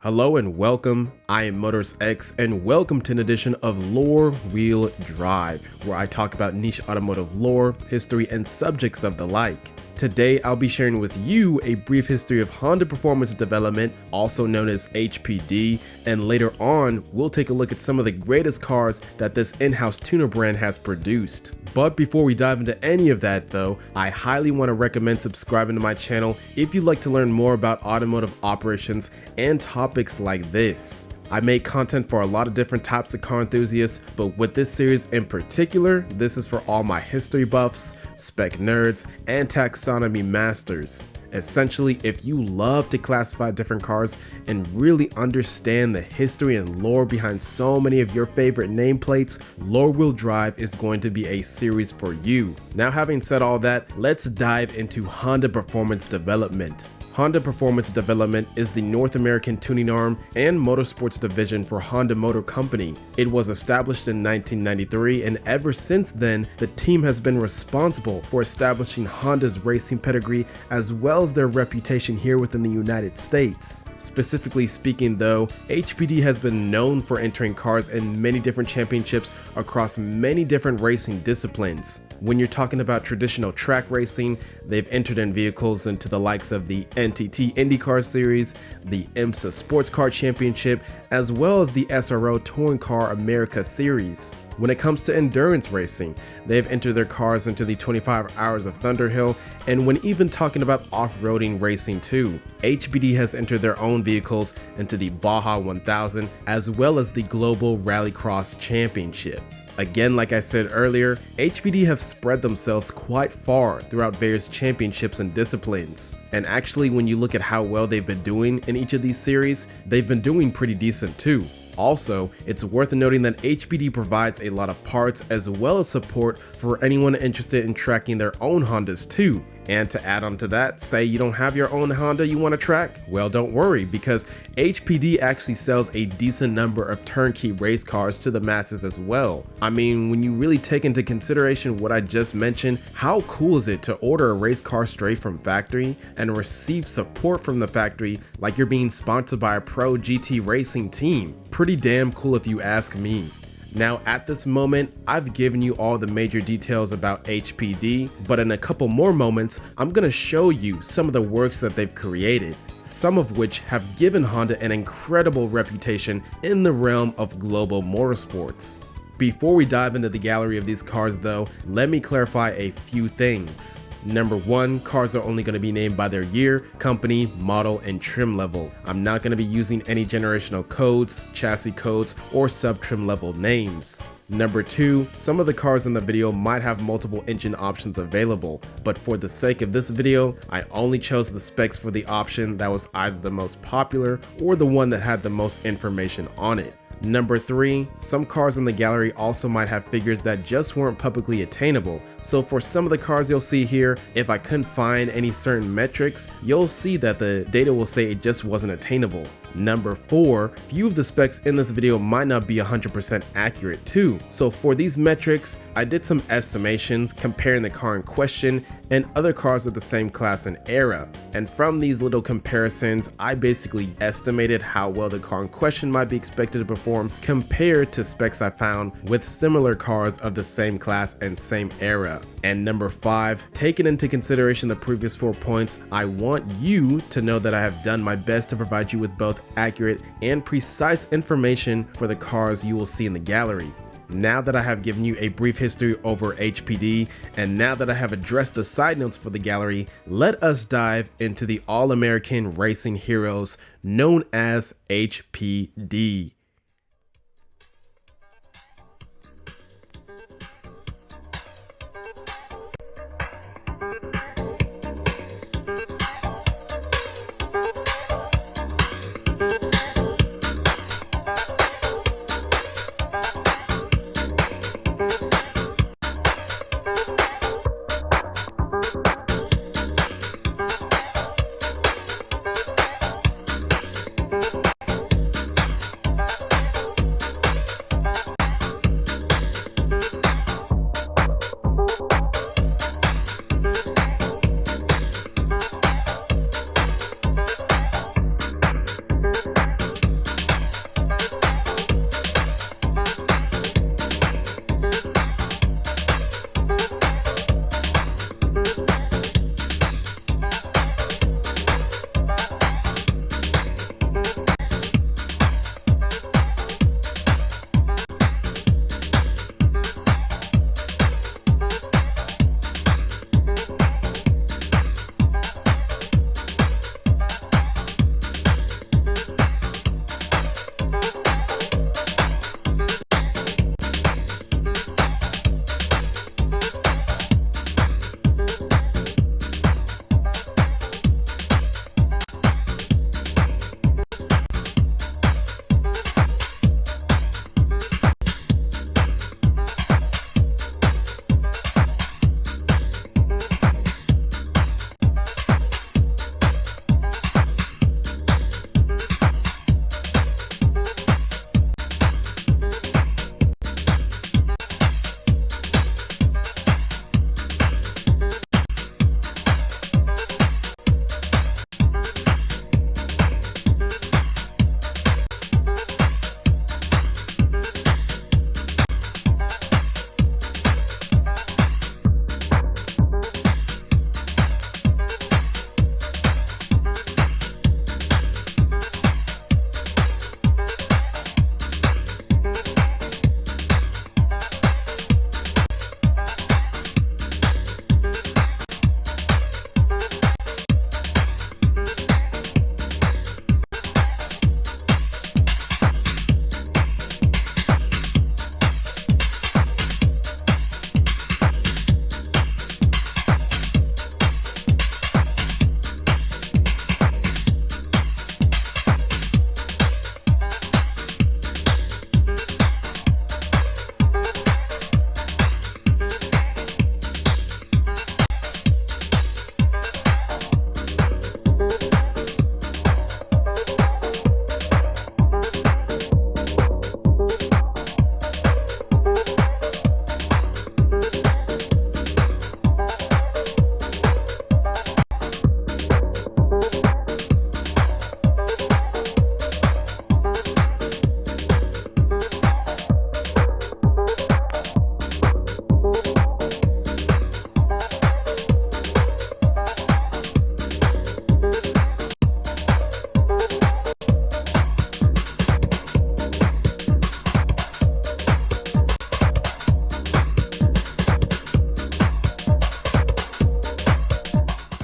Hello and welcome, I am MotoristX and welcome to an edition of Lore Wheel Drive, where I talk about niche automotive lore, history, and subjects of the like. Today I'll be sharing with you a brief history of Honda Performance Development, also known as HPD, and later on we'll take a look at some of the greatest cars that this in-house tuner brand has produced. But before we dive into any of that though, I highly want to recommend subscribing to my channel if you'd like to learn more about automotive operations and topics like this. I make content for a lot of different types of car enthusiasts, but with this series in particular, this is for all my history buffs, spec nerds, and taxonomy masters. Essentially, if you love to classify different cars and really understand the history and lore behind so many of your favorite nameplates, Lore Wheel Drive is going to be a series for you. Now, having said all that, let's dive into Honda Performance Development. Honda Performance Development is the North American tuning arm and motorsports division for Honda Motor Company. It was established in 1993, and ever since then, the team has been responsible for establishing Honda's racing pedigree as well as their reputation here within the United States. Specifically speaking though, HPD has been known for entering cars in many different championships across many different racing disciplines. When you're talking about traditional track racing, they've entered in vehicles into the likes of the NTT IndyCar Series, the IMSA Sports Car Championship, as well as the SRO Touring Car America Series. When it comes to endurance racing, they've entered their cars into the 25 Hours of Thunderhill, and when even talking about off-roading racing too, HPD has entered their own vehicles into the Baja 1000 as well as the Global Rallycross Championship. Again, like I said earlier, HPD have spread themselves quite far throughout various championships and disciplines. And actually, when you look at how well they've been doing in each of these series, they've been doing pretty decent too. Also, it's worth noting that HPD provides a lot of parts as well as support for anyone interested in tracking their own Hondas too. And to add on to that, say you don't have your own Honda you want to track? Well, don't worry, because HPD actually sells a decent number of turnkey race cars to the masses as well. I mean, when you really take into consideration what I just mentioned, how cool is it to order a race car straight from factory and receive support from the factory like you're being sponsored by a pro GT racing team? Pretty damn cool if you ask me. Now at this moment, I've given you all the major details about HPD, but in a couple more moments, I'm gonna show you some of the works that they've created, some of which have given Honda an incredible reputation in the realm of global motorsports. Before we dive into the gallery of these cars though, let me clarify a few things. Number one, cars are only going to be named by their year, company, model, and trim level. I'm not going to be using any generational codes, chassis codes, or sub-trim level names. Number two, some of the cars in the video might have multiple engine options available, but for the sake of this video, I only chose the specs for the option that was either the most popular or the one that had the most information on it. Number three, some cars in the gallery also might have figures that just weren't publicly attainable. So for some of the cars you'll see here, if I couldn't find any certain metrics, you'll see that the data will say it just wasn't attainable. Number four, few of the specs in this video might not be 100% accurate too. So for these metrics, I did some estimations comparing the car in question and other cars of the same class and era. And from these little comparisons, I basically estimated how well the car in question might be expected to perform compared to specs I found with similar cars of the same class and same era. And number five, taking into consideration the previous 4 points, I want you to know that I have done my best to provide you with both accurate and precise information for the cars you will see in the gallery. Now that I have given you a brief history over HPD, and now that I have addressed the side notes for the gallery, let us dive into the all-American racing heroes known as HPD.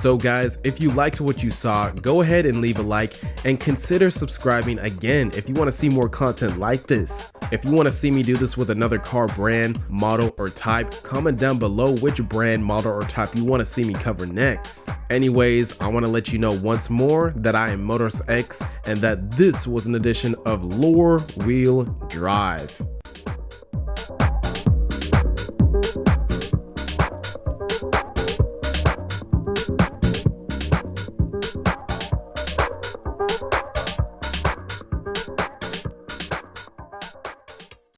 So guys, if you liked what you saw, go ahead and leave a like and consider subscribing again if you want to see more content like this. If you want to see me do this with another car brand, model, or type, comment down below which brand, model, or type you want to see me cover next. Anyways, I want to let you know once more that I am MotoristX and that this was an edition of Lore Wheel Drive.